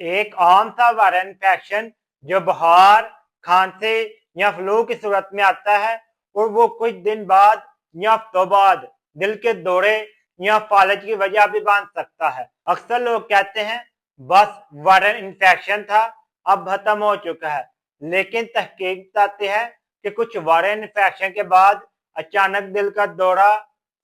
एक आम सा वायरल इन्फेक्शन जो बुखार, खांसी या फ्लू की सूरत में आता है और वो कुछ दिन बाद या हफ्तों बाद दिल के दौरे या फालज की वजह भी बन सकता है। अक्सर लोग कहते हैं बस वायरल इन्फेक्शन था, अब खत्म हो चुका है, लेकिन तहकीक बताती है कि कुछ वायरल इन्फेक्शन के बाद अचानक दिल का दौरा,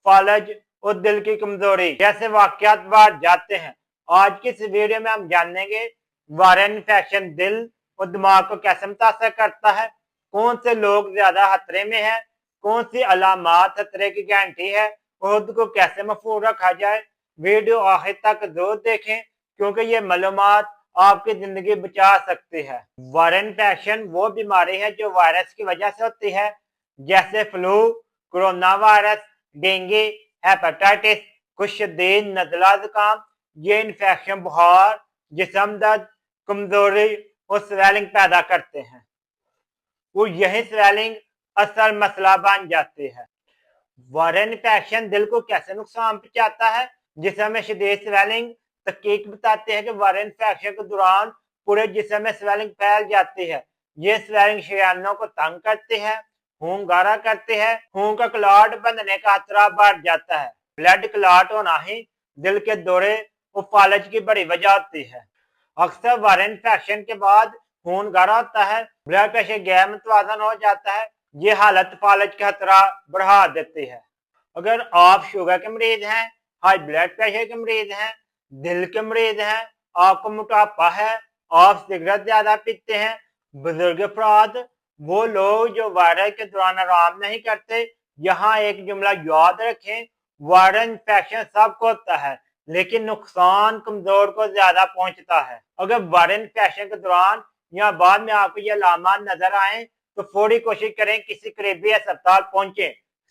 फालज और दिल की कमजोरी जैसे वाकयात बढ़ जाते हैं। आज की इस वीडियो में हम जानेंगे वायरल इन्फेक्शन दिल और दिमाग को कैसे मुतासर करता है, कौन से लोग ज्यादा खतरे में हैं, कौन सी अलामात खतरे की गारंटी है और खुद को कैसे महफूज रखा जाए। वीडियो आखिर तक जरूर देखें क्योंकि ये मालूमात आपकी जिंदगी बचा सकती है। वायरल इन्फेक्शन वो बीमारी है जो वायरस की वजह से होती है, जैसे flu, corona virus, dengue, hepatitis, कुछ शदीद नज़ला जुकाम। ये इन्फेक्शन बुखार, जिस्म दर्द, कमजोरी और स्वेलिंग पैदा करते हैं और यही स्वेलिंग असल मसला बन जाती है। वायरल इन्फेक्शन दिल को कैसे नुकसान पहुंचाता है, जिसम में शदीद स्वेलिंग। तहकीक बताते हैं कि वायरल इन्फेक्शन के दौरान पूरे जिस्म में स्वेलिंग फैल जाती है। ये स्वेलिंग शरीयानों को तंग करती है, खून गाढ़ा करती है, खून का क्लॉट बनने का खतरा बढ़ जाता है। ब्लड क्लॉट होना ही दिल के दौरे और फालज की बड़ी वजह होती है। अक्सर वायरल इन्फेक्शन के बाद खून गाढ़ा होता है, ब्लड प्रेशर गैर मुतवाजन हो जाता है। ये हालत फालज का खतरा बढ़ा देती है। अगर आप शुगर के मरीज हैं, हाई ब्लड प्रेशर के मरीज हैं, दिल के मरीज हैं, आपको मोटापा है, आप सिगरेट ज्यादा पीते हैं, बुजुर्ग अफराद, वो लोग जो वायरल के दौरान आराम नहीं करते, यहाँ एक जुमला याद रखें, वायरल इन्फेक्शन सबको होता है लेकिन नुकसान कमजोर को ज्यादा पहुंचता है। अगर वायरल इन्फेक्शन के दौरान या बाद में आपको ये अलामात नजर आए तो फौरी कोशिश करें किसी करीबी अस्पताल पहुंचे।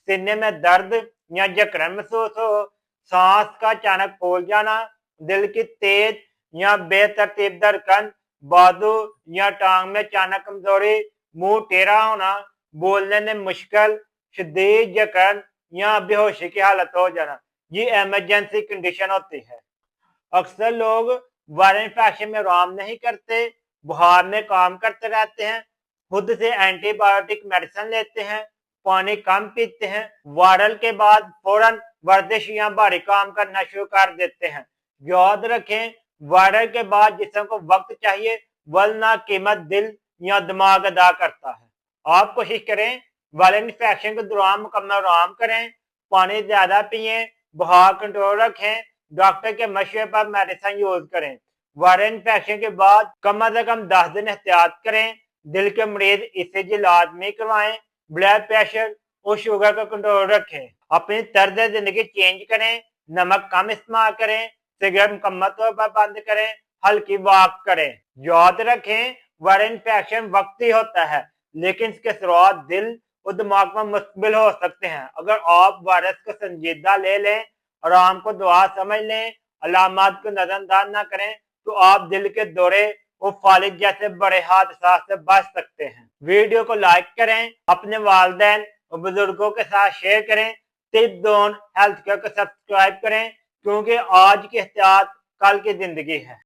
सीने में दर्द या जकड़न महसूस हो, सांस का अचानक फूल जाना, दिल की तेज या बेतरतीब धड़कन, बाजू या टांग में अचानक कमजोरी, मुंह टेढ़ा होना, बोलने में मुश्किल, शदीद जकड़न या बेहोशी की हालत हो जाना, ये इमरजेंसी कंडीशन होती है। अक्सर लोग वायरल इन्फेक्शन में आराम नहीं करते, बुखार में काम करते रहते हैं, खुद से एंटीबायोटिक मेडिसिन लेते हैं, पानी कम पीते हैं, वायरल के बाद फौरन वर्जिश या भारी काम करना शुरू कर देते हैं। याद रखें, वायरल के बाद जिस्म को वक्त चाहिए, वरना कीमत दिल या दिमाग अदा करता है। आप कोशिश करें वायरल इन्फेक्शन के दौरान मुकम्मल आराम करें, पानी ज्यादा पिए, बुखार कंट्रोल रखें, डॉक्टर के मशवरे पर मेडिसिन यूज करें। वायरल इन्फेक्शन के बाद कम से कम 10 दिन एहतियात करें। दिल के मरीज ईसीजी लाजमी करवाएं, ब्लड प्रेशर और शुगर का कंट्रोल रखें। अपनी तर्ज जिंदगी चेंज करें, नमक कम इस्तेमाल करें, सिगरेट मुकम्मल तौर पर बंद करें, हल्की वॉक करें। याद रखें, वायरल इन्फेक्शन वक्ती होता है लेकिन इसके असरात दिल और दिमाग में मुस्तबिल हो सकते हैं। अगर आप वायरस को संजीदा ले लें, आराम को दुआ समझ लें, अलामात को नजरअंदाज न करें, तो आप दिल के दौरे और फालिज जैसे बड़े हादसा से बच सकते हैं। वीडियो को लाइक करें, अपने वालिदैन और बुजुर्गों के साथ शेयर करें, टिप जोन हेल्थ केयर को सब्सक्राइब करें क्योंकि आज की एहतियात कल की जिंदगी है।